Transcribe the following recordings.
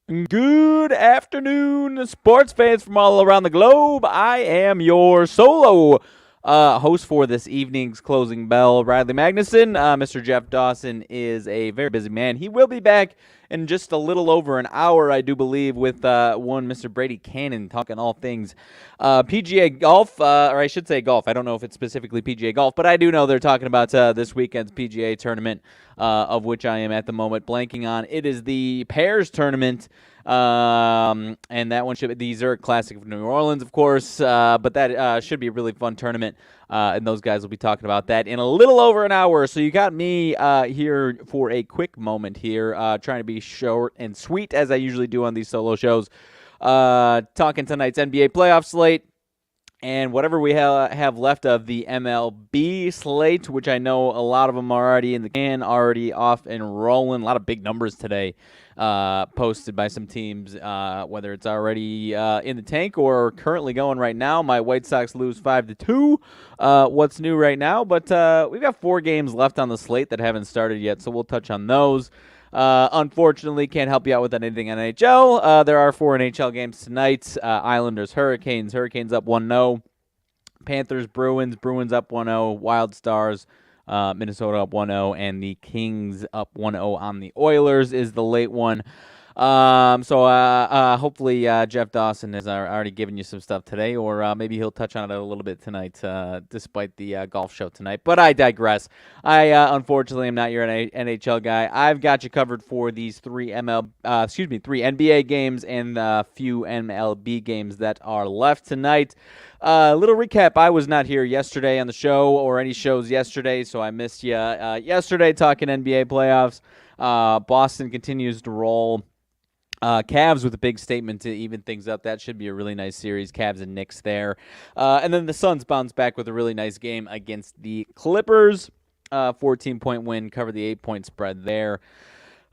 Good afternoon, sports fans from all around the globe. I am your solo host for this evening's closing bell, Riley Magnuson. Mr. Jeff Dawson is a very busy man. He will be back in just a little over an hour, I do believe, with one Mr. Brady Cannon talking all things PGA golf, or I should say golf. I don't know if it's specifically PGA golf, but I do know they're talking about this weekend's PGA tournament, of which I am at the moment blanking on. It is the Pairs tournament. And that one should be the Zurich Classic of New Orleans, of course. But that should be a really fun tournament. And those guys will be talking about that in a little over an hour. So you got me here for a quick moment here, trying to be short and sweet as I usually do on these solo shows. Talking tonight's NBA playoff slate. And whatever we have left of the MLB slate, which I know a lot of them are already in the can, already off and rolling. A lot of big numbers today posted by some teams, whether it's already in the tank or currently going right now. My White Sox lose 5-2. What's new right now? But we've got 4 games left on the slate that haven't started yet, so we'll touch on those. Unfortunately, can't help you out with anything on NHL. There are 4 NHL games tonight. Islanders, Hurricanes. Hurricanes up 1-0. Panthers, Bruins up 1-0. Wild Stars, Minnesota up 1-0. And the Kings up 1-0 on the Oilers is the late one. So hopefully Jeff Dawson has already given you some stuff today, or maybe he'll touch on it a little bit tonight, despite the golf show tonight. But I digress. I unfortunately am not your NHL guy. I've got you covered for these 3 NBA games and a few MLB games that are left tonight. Little recap. I was not here yesterday on the show or any shows yesterday, so I missed you yesterday talking NBA playoffs. Boston continues to roll. Cavs with a big statement to even things up. That should be a really nice series. Cavs and Knicks there. And then the Suns bounce back with a really nice game against the Clippers. 14-point win, cover the 8-point spread there.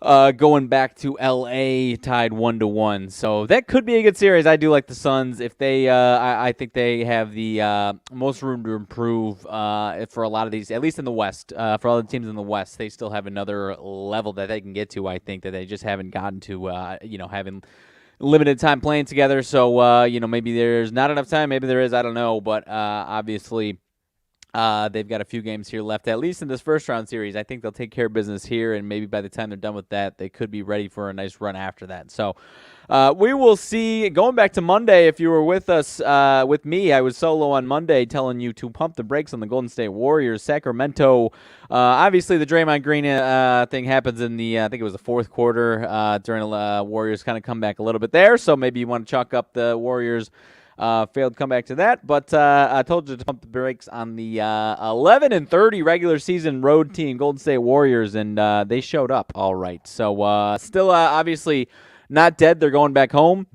Going back to L.A., tied 1-1. So that could be a good series. I do like the Suns. If they, I think they have the most room to improve for a lot of these, at least in the West. For all the teams in the West, they still have another level that they can get to. I think that they just haven't gotten to, having limited time playing together. So, maybe there's not enough time. Maybe there is. I don't know. But obviously, they've got a few games here left, at least in this first round series. I think they'll take care of business here, and maybe by the time they're done with that, they could be ready for a nice run after that. So we will see. Going back to Monday, if you were with us, with me, I was solo on Monday telling you to pump the brakes on the Golden State Warriors. Sacramento, obviously the Draymond Green thing happens in the, I think it was the fourth quarter, during the Warriors kind of come back a little bit there. So maybe you want to chalk up the Warriors' failed comeback to that, but I told you to pump the brakes on the 11-30 regular season road team, Golden State Warriors, and they showed up all right. So still obviously not dead. They're going back home.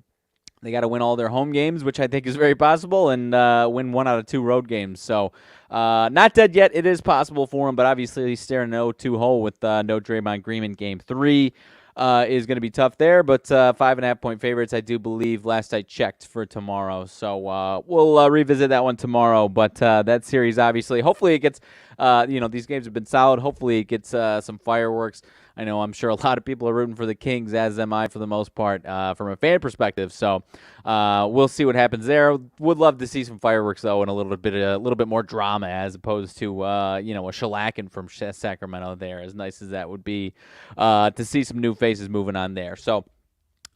They got to win all their home games, which I think is very possible, and win 1 out of 2 road games. So not dead yet. It is possible for them, but obviously he's staring an 0-2 hole with no Draymond Green in Game 3. Is going to be tough there, but 5.5-point favorites, I do believe, last I checked, for tomorrow. So we'll revisit that one tomorrow. But that series, obviously, hopefully it gets, these games have been solid. Hopefully it gets some fireworks. I'm sure a lot of people are rooting for the Kings, as am I for the most part, from a fan perspective. So we'll see what happens there. Would love to see some fireworks, though, and a little bit more drama, as opposed to a shellacking from Sacramento there. As nice as that would be, to see some new faces moving on there. So.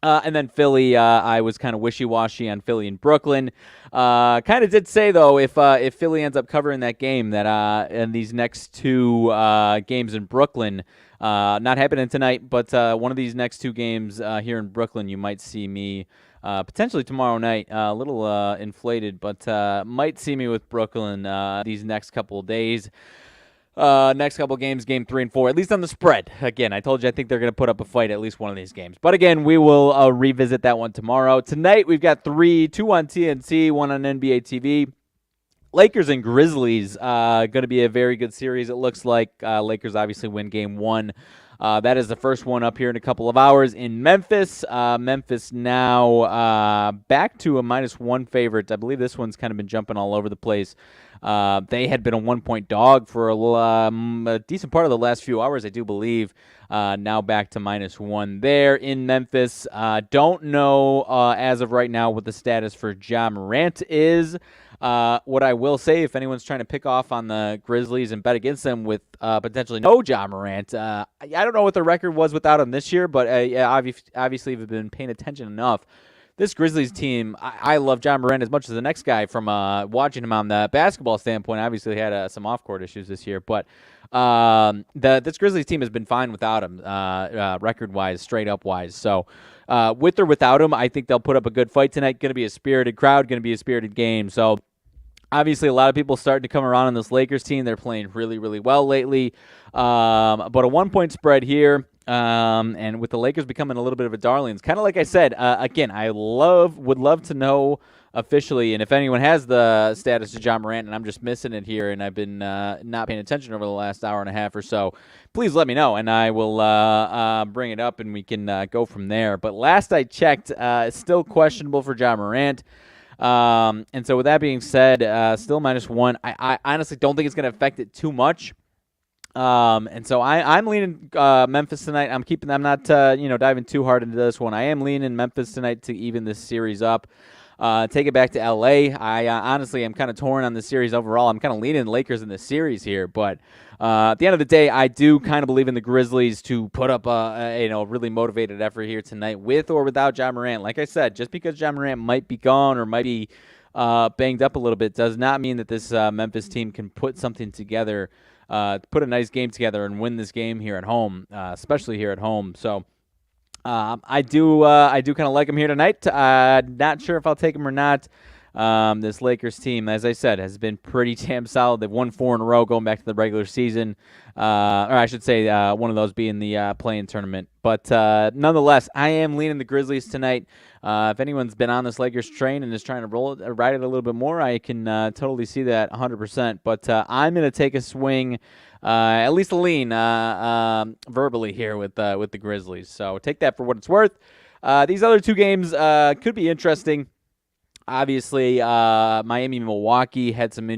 And then Philly, I was kind of wishy-washy on Philly and Brooklyn. Kind of did say, though, if Philly ends up covering that game, that in these next 2 games in Brooklyn, not happening tonight, but one of these next 2 games here in Brooklyn, you might see me potentially tomorrow night, a little inflated, but might see me with Brooklyn these next couple of days. Next couple games, game 3 and 4, at least on the spread. Again, I told you I think they're going to put up a fight at least one of these games. But again, we will revisit that one tomorrow. Tonight, we've got 2 on TNT, 1 on NBA TV. Lakers and Grizzlies, going to be a very good series, it looks like. Lakers obviously win game 1. That is the first one up here in a couple of hours in Memphis. Memphis now back to a -1 favorite. I believe this one's kind of been jumping all over the place They had been a 1-point dog for a decent part of the last few hours, I do believe. Now back to -1 there in Memphis. Don't know as of right now what the status for Ja Morant is. What I will say, if anyone's trying to pick off on the Grizzlies and bet against them with potentially no Ja Morant, I don't know what the record was without him this year, but yeah, obviously, if you've been paying attention enough, this Grizzlies team, I love Ja Morant as much as the next guy from watching him on the basketball standpoint. Obviously, he had some off-court issues this year, but this Grizzlies team has been fine without him, record-wise, straight-up-wise. So with or without him, I think they'll put up a good fight tonight. Going to be a spirited crowd, going to be a spirited game. So obviously, a lot of people starting to come around on this Lakers team. They're playing really, really well lately. But a 1-point spread here. And with the Lakers becoming a little bit of a darling, it's kind of like I said, again, I would love to know officially, and if anyone has the status of Ja Morant and I'm just missing it here and I've been not paying attention over the last hour and a half or so, please let me know and I will bring it up and we can go from there. But last I checked, it's still questionable for Ja Morant. And so with that being said, still -1. I honestly don't think it's going to affect it too much. And so I'm leaning Memphis tonight. I'm not diving too hard into this one. I am leaning Memphis tonight to even this series up. Take it back to LA. I honestly am kind of torn on the series overall. I'm kind of leaning the Lakers in this series here, but at the end of the day, I do kind of believe in the Grizzlies to put up a really motivated effort here tonight, with or without Ja Morant. Like I said, just because Ja Morant might be gone or might be banged up a little bit does not mean that this Memphis team can put something together, put a nice game together and win this game here at home, especially here at home. So I do kind of like them here tonight. Not sure if I'll take them or not. This Lakers team, as I said, has been pretty damn solid. They've won 4 in a row going back to the regular season, or I should say one of those being the play-in tournament. But nonetheless, I am leaning the Grizzlies tonight. If anyone's been on this Lakers train and is trying to ride it a little bit more, I can totally see that 100%. But I'm going to take a swing, at least a lean, verbally here with the Grizzlies. So take that for what it's worth. These other 2 games could be interesting. Obviously, Miami-Milwaukee had some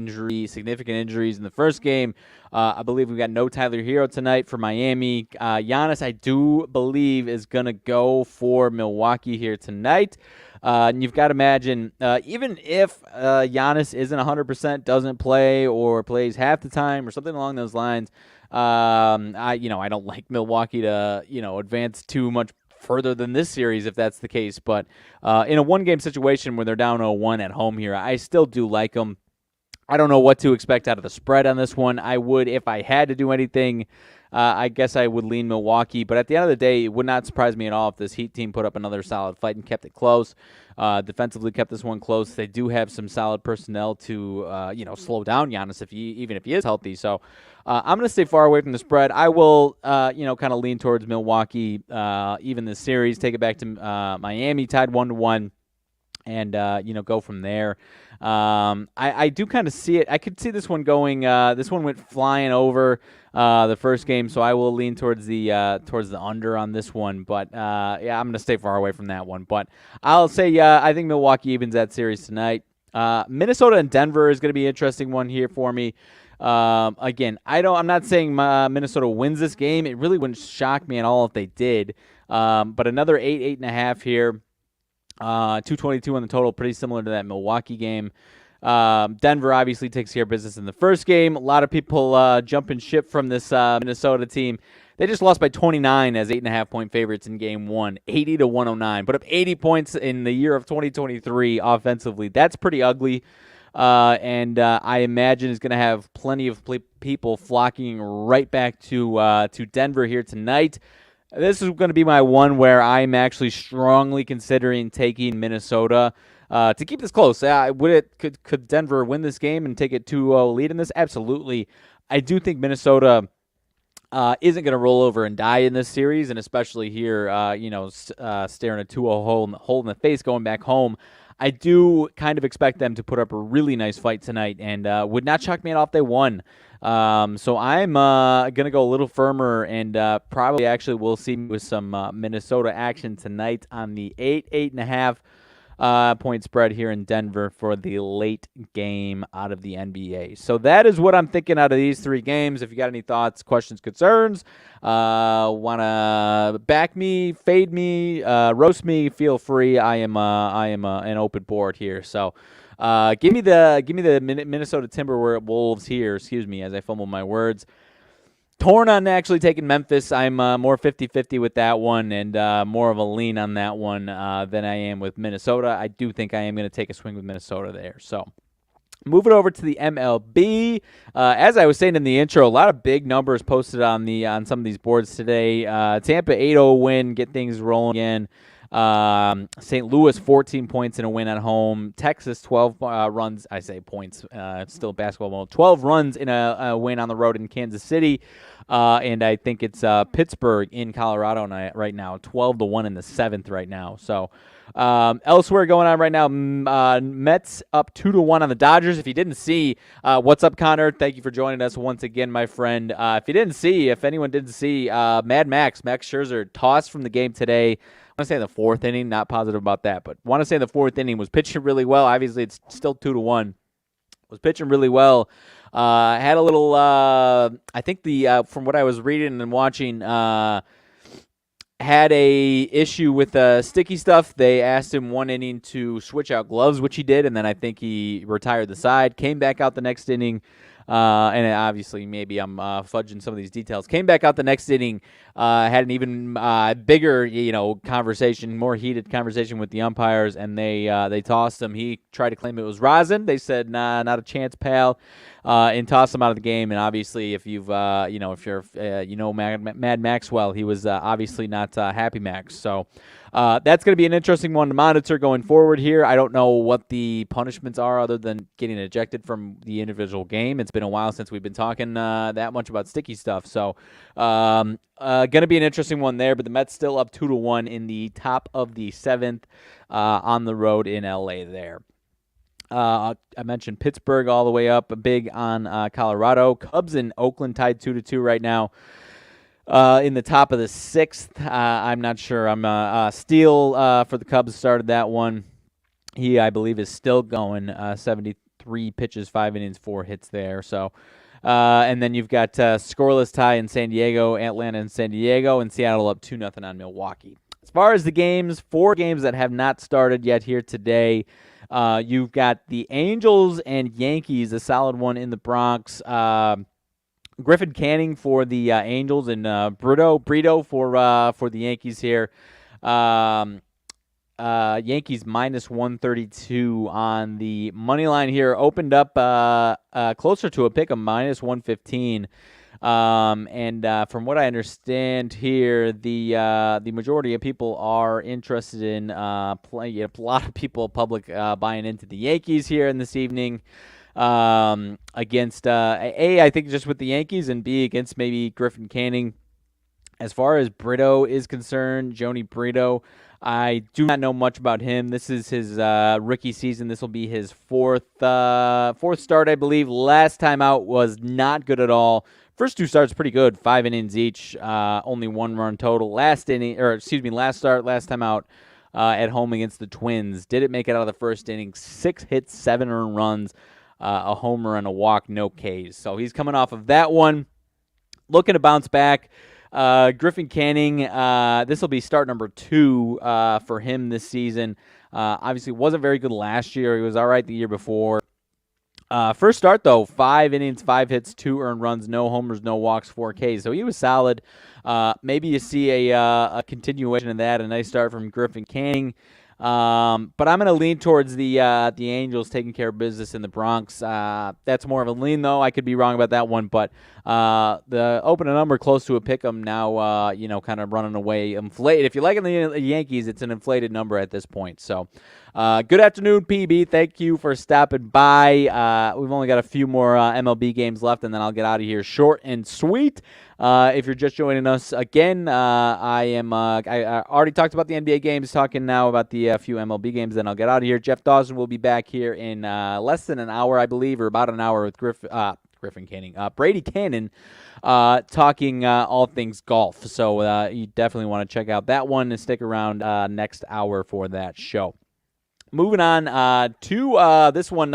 significant injuries in the first game. I believe we've got no Tyler Hero tonight for Miami. Giannis, I do believe, is going to go for Milwaukee here tonight. And you've got to imagine, even if Giannis isn't 100%, doesn't play or plays half the time or something along those lines, I don't like Milwaukee to advance too much further than this series if that's the case. But in a one-game situation where they're down 0-1 at home here, I still do like them. I don't know what to expect out of the spread on this one. I would, if I had to do anything, I guess I would lean Milwaukee. But at the end of the day, it would not surprise me at all if this Heat team put up another solid fight and kept it close. Defensively kept this one close. They do have some solid personnel to, slow down Giannis even if he is healthy. So I'm going to stay far away from the spread. I will, kind of lean towards Milwaukee even this series. Take it back to Miami, tied 1-1. And, go from there. I do kind of see it. I could see this one going. This one went flying over the first game, so I will lean towards the under on this one. But I'm going to stay far away from that one. But I'll say I think Milwaukee evens that series tonight. Minnesota and Denver is going to be an interesting one here for me. Again, I'm not saying Minnesota wins this game. It really wouldn't shock me at all if they did. But another 8.5 here. 222 on the total, pretty similar to that Milwaukee game. Denver obviously takes care of business in the first game. A lot of people jumping ship from this Minnesota team. They just lost by 29 as 8.5-point favorites in game 1, 80-109. Put up 80 points in the year of 2023 offensively. That's pretty ugly. And I imagine is going to have plenty of people flocking right back to Denver here tonight. This is going to be my one where I'm actually strongly considering taking Minnesota to keep this close. Could Denver win this game and take a 2-0 lead in this? Absolutely. I do think Minnesota isn't going to roll over and die in this series, and especially here, staring a 2-0 hole in the face going back home. I do kind of expect them to put up a really nice fight tonight, and would not shock me at all if they won. So I'm going to go a little firmer, and probably actually we'll see with some Minnesota action tonight on the 8.5 point spread here in Denver for the late game out of the NBA. So that is what I'm thinking out of these 3 games. If you got any thoughts, questions, concerns, want to back me, fade me, roast me, feel free. I am an open board here. So give me the Minnesota Timberwolves here. Excuse me as I fumble my words. Torn on actually taking Memphis. I'm more 50-50 with that one and more of a lean on that one than I am with Minnesota. I do think I am going to take a swing with Minnesota there. So moving over to the MLB. As I was saying in the intro, a lot of big numbers posted on some of these boards today. Tampa 8-0 win, get things rolling again. St. Louis 14 points in a win at home. Texas 12 runs. I say points. It's still basketball mode. 12 runs in a win on the road in Kansas City. And I think it's Pittsburgh in Colorado right now. 12-1 in the 7th right now. So elsewhere going on right now, Mets up 2-1 on the Dodgers. If you didn't see, what's up, Connor? Thank you for joining us once again, my friend. If anyone didn't see, Max Scherzer tossed from the game today. I want to say the 4th inning, not positive about that, but want to say the 4th inning, was pitching really well. Obviously, it's still 2-1. Was pitching really well. Had a little, I think from what I was reading and watching, had a issue with sticky stuff. They asked him 1 inning to switch out gloves, which he did, and then I think he retired the side. Came back out the next inning. And obviously, maybe I'm fudging some of these details. Came back out the next inning, had an even bigger, conversation, more heated conversation with the umpires, and they tossed him. He tried to claim it was rosin. They said, "Nah, not a chance, pal," and tossed him out of the game. And obviously, if you've, if you're, Mad Maxwell, he was obviously not Happy Max. So. That's going to be an interesting one to monitor going forward here. I don't know what the punishments are other than getting ejected from the individual game. It's been a while since we've been talking that much about sticky stuff. So going to be an interesting one there, but the Mets still up 2-1 in the top of the 7th on the road in L.A. there. I mentioned Pittsburgh all the way up, big on Colorado. Cubs in Oakland tied 2-2 right now. In the top of the 6th, I'm not sure. Steele for the Cubs started that one. He, I believe, is still going. 73 pitches, 5 innings, 4 hits there. So, and then you've got scoreless tie in San Diego, Atlanta and San Diego, and Seattle up 2-0 on Milwaukee. As far as the games, 4 games that have not started yet here today. You've got the Angels and Yankees, a solid one in the Bronx. Griffin Canning for the Angels and Brito for the Yankees here. Yankees minus 132 on the money line here. Opened up closer to a pick of minus 115. And from what I understand here, the majority of people are interested in playing. A lot of people, public, buying into the Yankees here in this evening. Against I think just with the Yankees, and B against maybe Griffin Canning. As far as Brito is concerned, Joni Brito, I do not know much about him. This is his rookie season. This will be his fourth start, I believe. Last time out was not good at all. First 2 starts pretty good, 5 innings each, only 1 run total. Last start, last time out at home against the Twins. Didn't make it out of the first inning. 6 hits, 7 earned runs. A homer and a walk, no Ks. So he's coming off of that one. Looking to bounce back. Griffin Canning, this will be start number 2 for him this season. Obviously wasn't very good last year. He was all right the year before. First start, though, 5 innings, 5 hits, 2 earned runs, no homers, no walks, 4 Ks. So he was solid. Maybe you see a continuation of that, a nice start from Griffin Canning. But I'm going to lean towards the Angels taking care of business in the Bronx. That's more of a lean, though. I could be wrong about that one, but the opening number close to a pick 'em now, kind of running away. Inflated. If you're liking the Yankees, it's an inflated number at this point. So, good afternoon, PB. Thank you for stopping by. We've only got a few more MLB games left, and then I'll get out of here short and sweet. If you're just joining us again, I already talked about the NBA games, talking now about the few MLB games, then I'll get out of here. Jeff Dawson will be back here in less than an hour, I believe, or about an hour with Griffin Canning. Brady Cannon talking all things golf. So you definitely want to check out that one and stick around next hour for that show. Moving on to this one.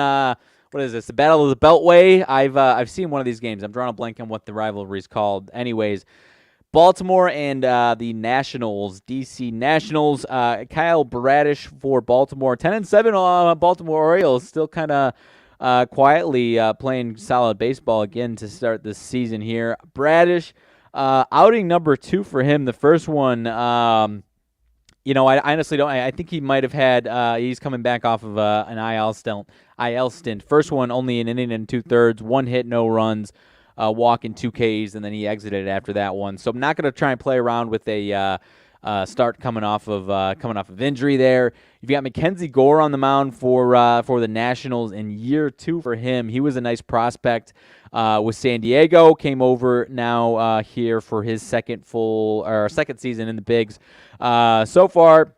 What is this? The Battle of the Beltway. I've seen one of these games. I'm drawing a blank on what the rivalry is called. Anyways, Baltimore and the Nationals, DC Nationals. Kyle Bradish for Baltimore, 10-7. Baltimore Orioles still kind of quietly playing solid baseball again to start this season here. Bradish, outing number 2 for him. The first one. I honestly don't. I think he might have had. He's coming back off of an IL stint. First one, only an inning and 2/3, 1 hit, no runs, walk in 2 Ks, and then he exited after that one. So I'm not going to try and play around with a start coming off of injury there. You've got Mackenzie Gore on the mound for the Nationals in year 2 for him. He was a nice prospect with San Diego. Came over now here for his second season in the bigs. So far,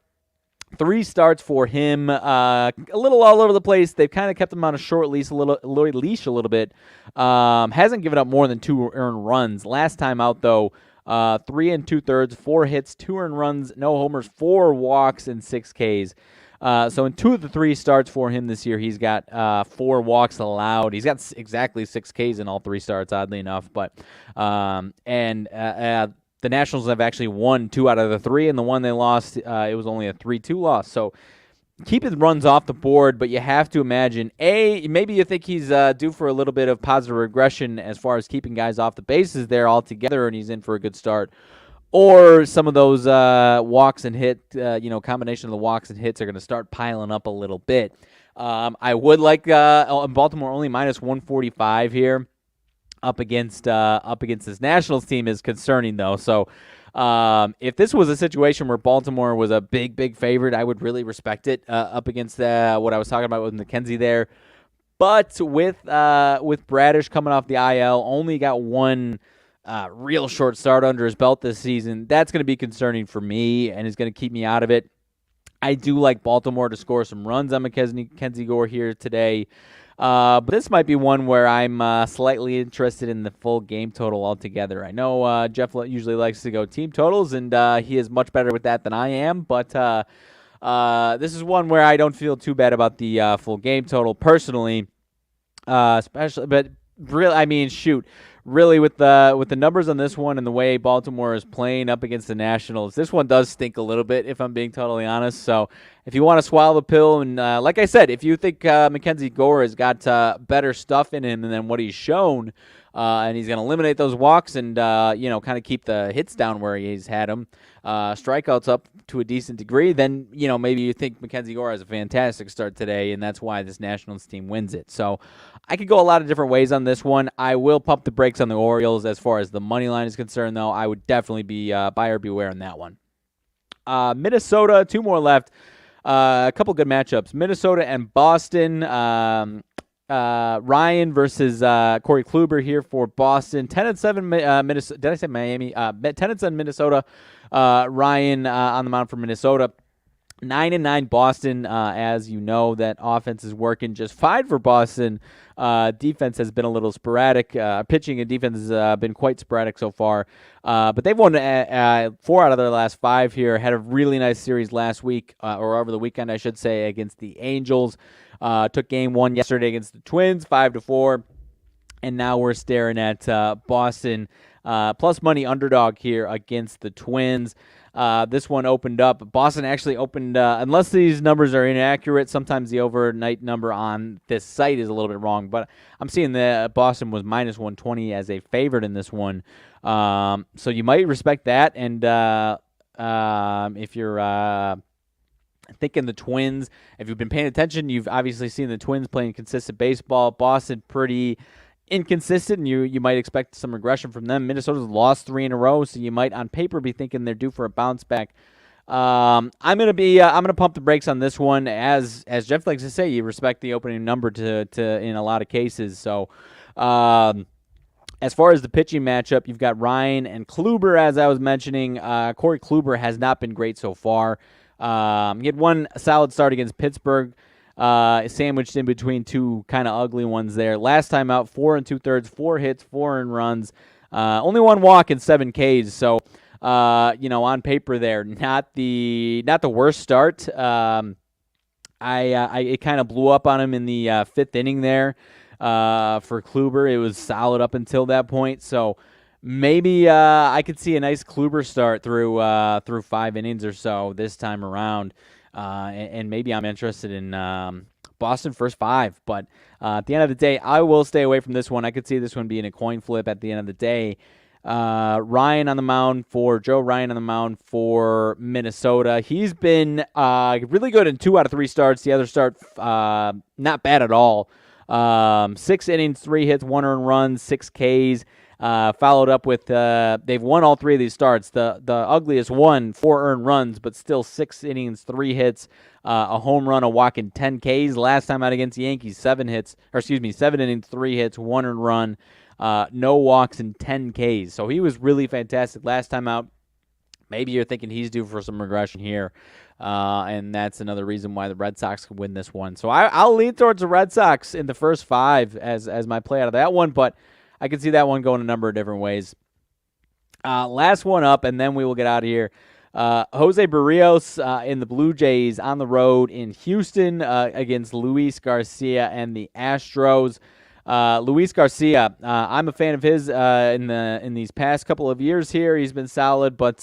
3 starts for him. A little all over the place. They've kind of kept him on a short leash a little bit. Hasn't given up more than 2 earned runs. Last time out though, 3 2/3, 4 hits, 2 earned runs, no homers, 4 walks, and 6 Ks. So in 2 of the 3 starts for him this year, he's got 4 walks allowed. He's got exactly 6 Ks in all 3 starts, oddly enough. But the Nationals have actually won 2 out of the 3, and the one they lost, it was only a 3-2 loss. So keep his runs off the board, but you have to imagine, maybe you think he's due for a little bit of positive regression as far as keeping guys off the bases there altogether, and he's in for a good start. Or some of those walks and combination of the walks and hits are going to start piling up a little bit. I would like Baltimore only minus 145 here. Up against this Nationals team is concerning, though. So if this was a situation where Baltimore was a big favorite, I would really respect it up against what I was talking about with McKenzie there. But with Bradish coming off the IL, only got 1 real short start under his belt this season, that's going to be concerning for me and is going to keep me out of it. I do like Baltimore to score some runs on Mackenzie Gore here today. But this might be one where I'm slightly interested in the full game total altogether. I know Jeff usually likes to go team totals, and he is much better with that than I am. But this is one where I don't feel too bad about the full game total personally. Especially, but really with the numbers on this one and the way Baltimore is playing up against the Nationals, this one does stink a little bit, if I'm being totally honest. So if you want to swallow the pill, and like I said, if you think Mackenzie Gore has got better stuff in him than what he's shown, and he's going to eliminate those walks and kind of keep the hits down where he's had them, strikeouts up to a decent degree, then maybe you think Mackenzie Gore has a fantastic start today, and that's why this Nationals team wins it. So I could go a lot of different ways on this one. I will pump the brakes on the Orioles as far as the money line is concerned, though. I would definitely be buyer beware on that one. Minnesota, 2 more left. A couple good matchups. Minnesota and Boston. Ryan versus Corey Kluber here for Boston. 10-7 Minnesota. Did I say Miami? 10-7 Minnesota. Ryan on the mound for Minnesota. 9-9 Boston. As you know, that offense is working just fine for Boston. Defense has been a little sporadic. Pitching and defense has been quite sporadic so far. But they've won 4 out of their last 5 here. Had a really nice series last week, or over the weekend, I should say, against the Angels. Took game 1 yesterday against the Twins, 5-4. And now we're staring at Boston plus money underdog here against the Twins. This one opened up. Boston actually opened, unless these numbers are inaccurate, sometimes the overnight number on this site is a little bit wrong, but I'm seeing that Boston was minus 120 as a favorite in this one. So you might respect that. And if you're thinking the Twins, if you've been paying attention, you've obviously seen the Twins playing consistent baseball. Boston pretty inconsistent, and you might expect some regression from them. Minnesota's lost 3 in a row, so you might on paper be thinking they're due for a bounce back. I'm gonna pump the brakes on this one. As Jeff likes to say, you respect the opening number to in a lot of cases. So as far as the pitching matchup, you've got Ryan and Kluber, as I was mentioning. Corey Kluber has not been great so far. He had 1 solid start against Pittsburgh, sandwiched in between 2 kind of ugly ones there. Last time out, 4 2/3, 4 hits, 4 earned runs, only 1 walk and 7 Ks. So, on paper there, not the worst start. it kind of blew up on him in the fifth inning there for Kluber. It was solid up until that point. So maybe I could see a nice Kluber start through 5 innings or so this time around. And maybe I'm interested in Boston first 5. But at the end of the day, I will stay away from this one. I could see this one being a coin flip at the end of the day. Joe Ryan on the mound for Minnesota. He's been really good in 2 out of 3 starts. The other start, not bad at all. 6 innings, 3 hits, 1 earned run, 6 Ks. Followed up with they've won all 3 of these starts. The ugliest one, 4 earned runs, but still 6 innings, 3 hits, a home run, a walk, and 10 Ks. Last time out against the Yankees, 7 innings, 3 hits, 1 earned run. No walks and 10 Ks. So he was really fantastic last time out. Maybe you're thinking he's due for some regression here, and that's another reason why the Red Sox could win this one. So I'll lean towards the Red Sox in the first 5 as my play out of that one, but I can see that one going a number of different ways. Last one up, and then we will get out of here. Jose Barrios in the Blue Jays on the road in Houston against Luis Garcia and the Astros. Luis Garcia, I'm a fan of his in these past couple of years here. He's been solid, but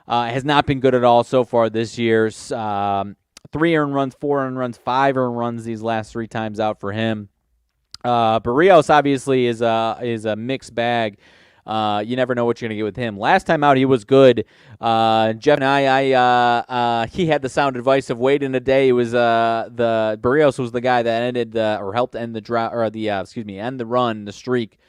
has not been good at all so far this year. 3 earned runs, 4 earned runs, 5 earned runs these last 3 times out for him. Barrios obviously is a mixed bag. You never know what you're going to get with him. Last time out, he was good. Jeff and I he had the sound advice of wait in a day. It was the Barrios was the guy that ended or helped end the drought or end the run, the streak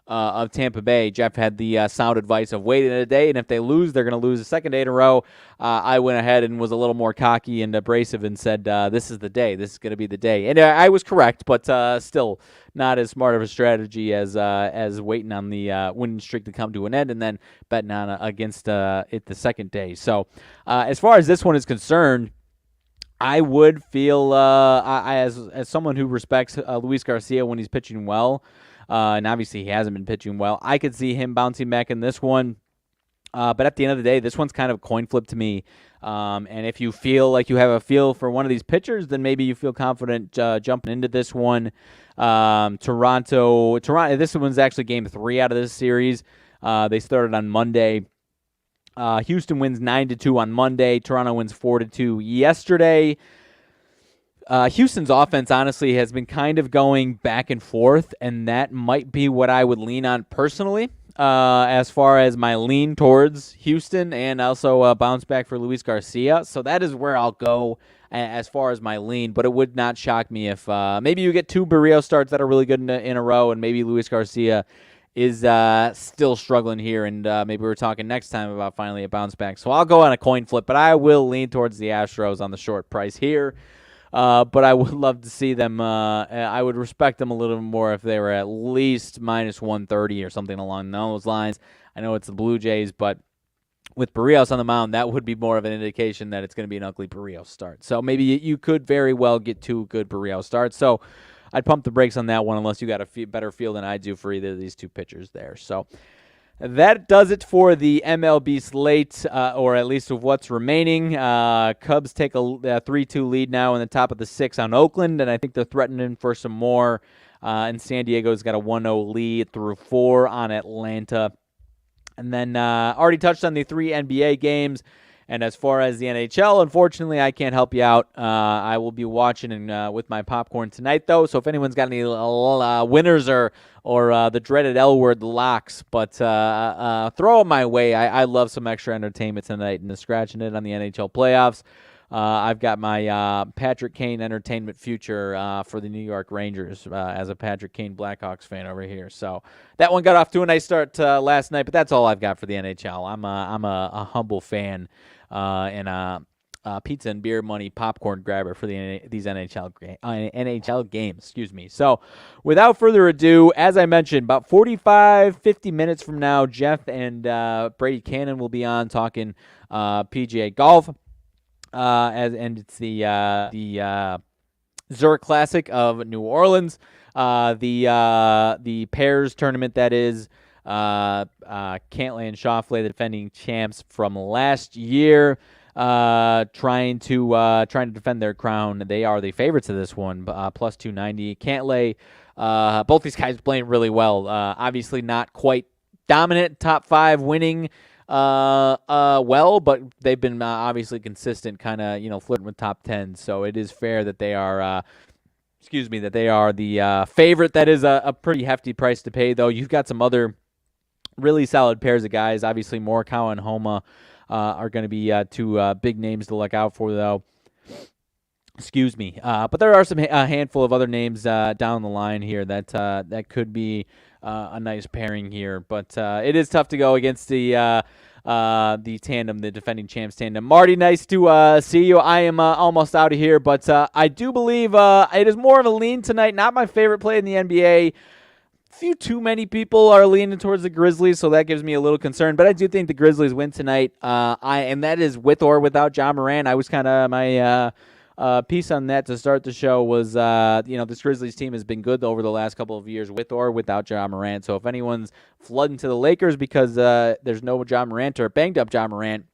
of Tampa Bay. Jeff had the sound advice of wait in a day, and if they lose, they're going to lose the second day in a row. I went ahead and was a little more cocky and abrasive and said, this is the day. This is going to be the day. And I was correct, but still not as smart of a strategy as waiting on the winning streak to come to an end and then betting on against it the second day. So as far as this one is concerned, I would feel as someone who respects Luis Garcia when he's pitching well, and obviously he hasn't been pitching well, I could see him bouncing back in this one. But at the end of the day, this one's kind of a coin flip to me. And if you feel like you have a feel for one of these pitchers, then maybe you feel confident jumping into this one. Toronto. This one's actually game 3 out of this series. They started on Monday. Houston wins 9-2 on Monday. Toronto wins 4-2 yesterday. Houston's offense, honestly, has been kind of going back and forth, and that might be what I would lean on personally as far as my lean towards Houston and also a bounce back for Luis Garcia. So that is where I'll go as far as my lean, but it would not shock me if maybe you get 2 Barrios starts that are really good in a row, and maybe Luis Garcia is still struggling here, and maybe we're talking next time about finally a bounce back. So I'll go on a coin flip, but I will lean towards the Astros on the short price here. But I would love to see them. I would respect them a little more if they were at least minus 130 or something along those lines. I know it's the Blue Jays, but with Barrios on the mound, that would be more of an indication that it's going to be an ugly Barrios start. So maybe you could very well get 2 good Barrios starts. So I'd pump the brakes on that one unless you got a better feel than I do for either of these 2 pitchers there. So that does it for the MLB slate, or at least of what's remaining. Cubs take a 3-2 lead now in the top of the 6 on Oakland, and I think they're threatening for some more. And San Diego's got a 1-0 lead through 4 on Atlanta. And then already touched on the 3 NBA games. And as far as the NHL, unfortunately, I can't help you out. I will be watching and with my popcorn tonight, though. So if anyone's got any winners or the dreaded L word, locks, but throw them my way. I love some extra entertainment tonight and scratching it on the NHL playoffs. I've got my Patrick Kane entertainment future for the New York Rangers as a Patrick Kane Blackhawks fan over here. So that one got off to a nice start last night, but that's all I've got for the NHL. I'm a humble fan and a pizza and beer money popcorn grabber for these NHL games. Excuse me. So without further ado, as I mentioned, about 50 minutes from now, Jeff and Brady Cannon will be on talking PGA golf. And it's the Zurich Classic of New Orleans, the pairs tournament that is Cantlay and Schauffele, the defending champs from last year. trying to defend their crown. They are the favorites of this one, plus 290. Can't lay. Both these guys playing really well. Obviously not quite dominant, top 5 winning well, but they've been obviously consistent, kind of flirting with top 10. So it is fair that they are. That they are the favorite. That is a pretty hefty price to pay, though. You've got some other really solid pairs of guys. Obviously, Morikawa and Homa are going to be two big names to look out for, though. But there are a handful of other names down the line here that could be a nice pairing here. But it is tough to go against the tandem, the defending champs tandem. Marty, nice to see you. I am almost out of here, but I do believe it is more of a lean tonight. Not my favorite play in the NBA. Few too many people are leaning towards the Grizzlies, so that gives me a little concern. But I do think the Grizzlies win tonight. And that is with or without Ja Morant. I was kind of my piece on that to start the show was, this Grizzlies team has been good over the last couple of years with or without Ja Morant. So if anyone's flooding to the Lakers because there's no Ja Morant or banged up Ja Morant,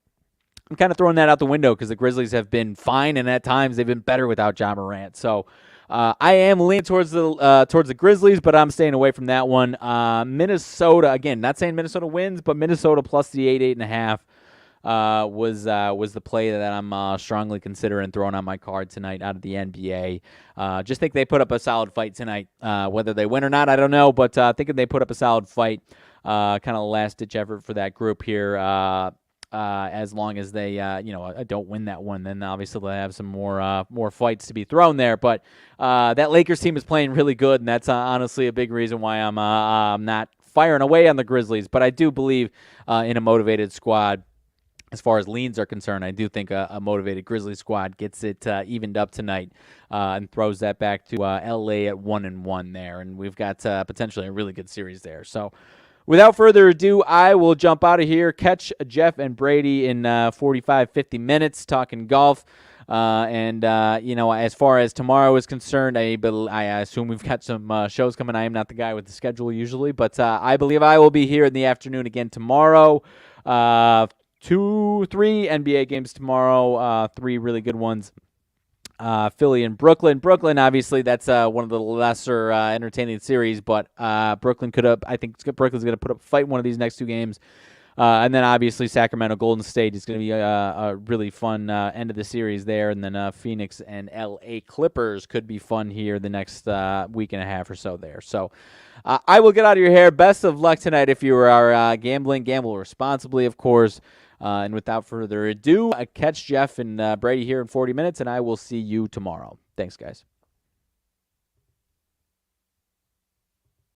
I'm kind of throwing that out the window because the Grizzlies have been fine, and at times they've been better without Ja Morant. So I am leaning towards the Grizzlies, but I'm staying away from that one. Minnesota, again, not saying Minnesota wins, but Minnesota plus the 8.5 was the play that I'm strongly considering throwing on my card tonight out of the NBA. Just think they put up a solid fight tonight. Whether they win or not, I don't know, but thinking they put up a solid fight, kind of last-ditch effort for that group here. As long as they, don't win that one, then obviously they'll have some more fights to be thrown there. But that Lakers team is playing really good, and that's honestly a big reason why I'm not firing away on the Grizzlies. But I do believe in a motivated squad. As far as leans are concerned, I do think a motivated Grizzlies squad gets it evened up tonight and throws that back to LA at 1-1 there, and we've got potentially a really good series there. So. Without further ado, I will jump out of here, catch Jeff and Brady in 45, 50 minutes talking golf. As far as tomorrow is concerned, I assume we've got some shows coming. I am not the guy with the schedule usually, but I believe I will be here in the afternoon again tomorrow. 3 NBA games tomorrow, 3 really good ones. Philly and Brooklyn. Brooklyn, obviously, that's one of the lesser entertaining series, but I think Brooklyn's going to put up a fight one of these next 2 games. And then, obviously, Sacramento Golden State is going to be a really fun end of the series there. And then Phoenix and L.A. Clippers could be fun here the next week and a half or so there. So I will get out of your hair. Best of luck tonight if you are gambling. Gamble responsibly, of course. And without further ado, catch Jeff and Brady here in 40 minutes, and I will see you tomorrow. Thanks, guys.